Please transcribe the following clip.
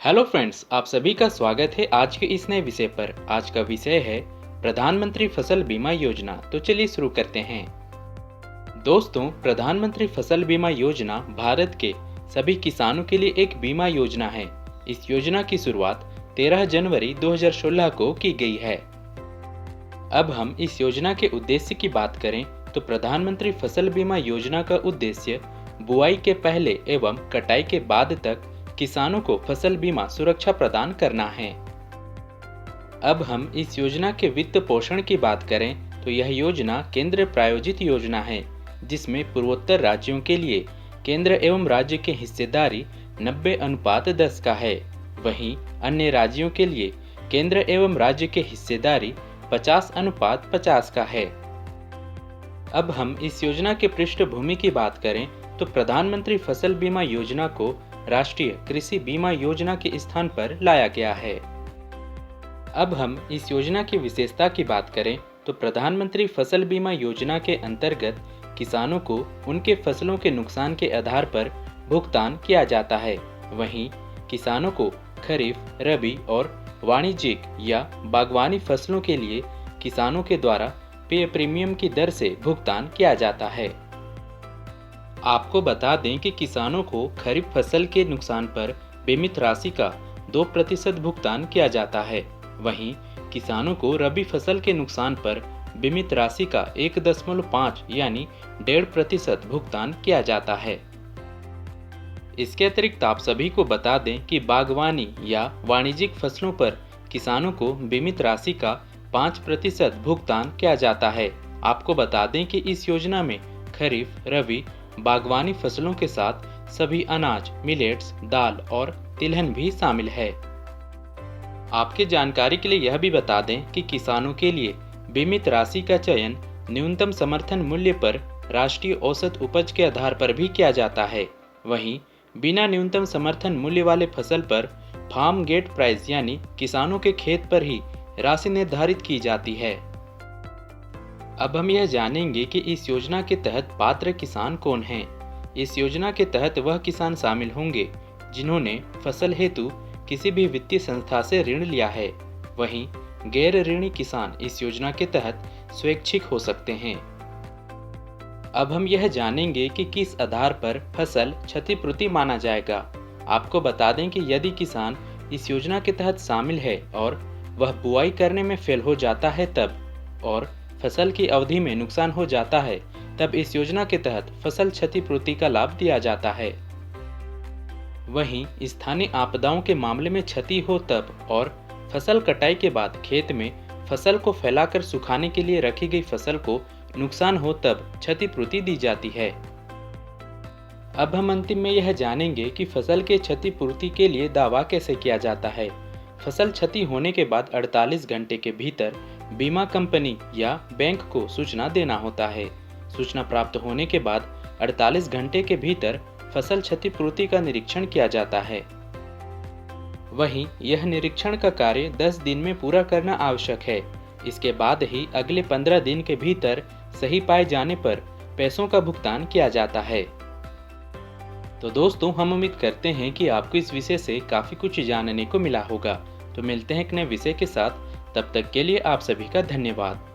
Hello friends, आप सभी का स्वागत है आज के इस नए विषय पर। आज का विषय है प्रधानमंत्री फसल बीमा योजना। तो चलिए शुरू करते हैं। दोस्तों, प्रधानमंत्री फसल बीमा योजना भारत के सभी किसानों के लिए एक बीमा योजना है। इस योजना की शुरुआत 13 जनवरी 2016 को की गई है। अब हम इस योजना के उद्देश्य की बात करें तो प्रधानमंत्री फसल बीमा योजना का उद्देश्य बुआई के पहले एवं कटाई के बाद तक किसानों को फसल बीमा सुरक्षा प्रदान करना है। अब हम इस योजना के वित्त पोषण की बात करें तो यह योजना केंद्र प्रायोजित योजना है, जिसमें पूर्वोत्तर राज्यों के लिए केंद्र एवं राज्य की हिस्सेदारी 90:10 का है। वहीं अन्य राज्यों के लिए केंद्र एवं राज्य की हिस्सेदारी 50:50 का है। अब हम इस योजना के पृष्ठभूमि की बात करें तो प्रधानमंत्री फसल बीमा योजना को राष्ट्रीय कृषि बीमा योजना के स्थान पर लाया गया है। अब हम इस योजना की विशेषता की बात करें तो प्रधानमंत्री फसल बीमा योजना के अंतर्गत किसानों को उनके फसलों के नुकसान के आधार पर भुगतान किया जाता है। वहीं किसानों को खरीफ, रबी और वाणिज्यिक या बागवानी फसलों के लिए किसानों के द्वारा पे प्रीमियम की दर से भुगतान किया जाता है। आपको बता दें कि किसानों को खरीफ फसल के नुकसान पर बीमित राशि का 2% भुगतान किया जाता है। वहीं किसानों को रबी फसल के नुकसान पर बीमित राशि का 1.5 यानी 1.5% भुगतान किया जाता है। इसके अतिरिक्त आप सभी को बता दें कि बागवानी या वाणिज्यिक फसलों पर किसानों को बीमित राशि का 5% भुगतान किया जाता है। आपको बता दें कि इस योजना में खरीफ, रबी, बागवानी फसलों के साथ सभी अनाज, मिलेट्स, दाल और तिलहन भी शामिल है। आपकी जानकारी के लिए यह भी बता दें कि किसानों के लिए बीमित राशि का चयन न्यूनतम समर्थन मूल्य पर राष्ट्रीय औसत उपज के आधार पर भी किया जाता है। वहीं बिना न्यूनतम समर्थन मूल्य वाले फसल पर फार्म गेट प्राइस यानी किसानों के खेत पर ही राशि निर्धारित की जाती है। अब हम यह जानेंगे कि इस योजना के तहत पात्र किसान कौन हैं। इस योजना के तहत वह किसान शामिल होंगे जिन्होंने फसल हेतु किसी भी वित्तीय संस्था से ऋण लिया है। वहीं गैर ऋणी किसान इस योजना के तहत स्वैच्छिक हो सकते हैं। अब हम यह जानेंगे कि किस आधार पर फसल क्षतिपूर्ति माना जाएगा। आपको बता दें कि यदि किसान इस योजना के तहत शामिल है और वह बुआई करने में फेल हो जाता है तब, और फसल की अवधि में नुकसान हो जाता है तब इस योजना के तहत फसल क्षतिपूर्ति का लाभ दिया जाता है। वहीं स्थानीय आपदाओं के मामले में क्षति हो तब और फसल कटाई के बाद खेत में फसल को फैलाकर सुखाने के लिए रखी गई फसल को नुकसान हो तब क्षतिपूर्ति दी जाती है। अब हम अंतिम में यह जानेंगे कि फसल के क्षतिपूर्ति के लिए दावा कैसे किया जाता है। फसल क्षति होने के बाद 48 घंटे के भीतर बीमा कंपनी या बैंक को सूचना देना होता है। सूचना प्राप्त होने के बाद 48 घंटे के भीतर फसल क्षतिपूर्ति का निरीक्षण किया जाता है। वहीं यह निरीक्षण का कार्य 10 दिन में पूरा करना आवश्यक है। इसके बाद ही अगले 15 दिन के भीतर सही पाए जाने पर पैसों का भुगतान किया जाता है। तो दोस्तों, हम उम्मीद करते हैं कि आपको इस विषय से काफ़ी कुछ जानने को मिला होगा। तो मिलते हैं एक नए विषय के साथ, तब तक के लिए आप सभी का धन्यवाद।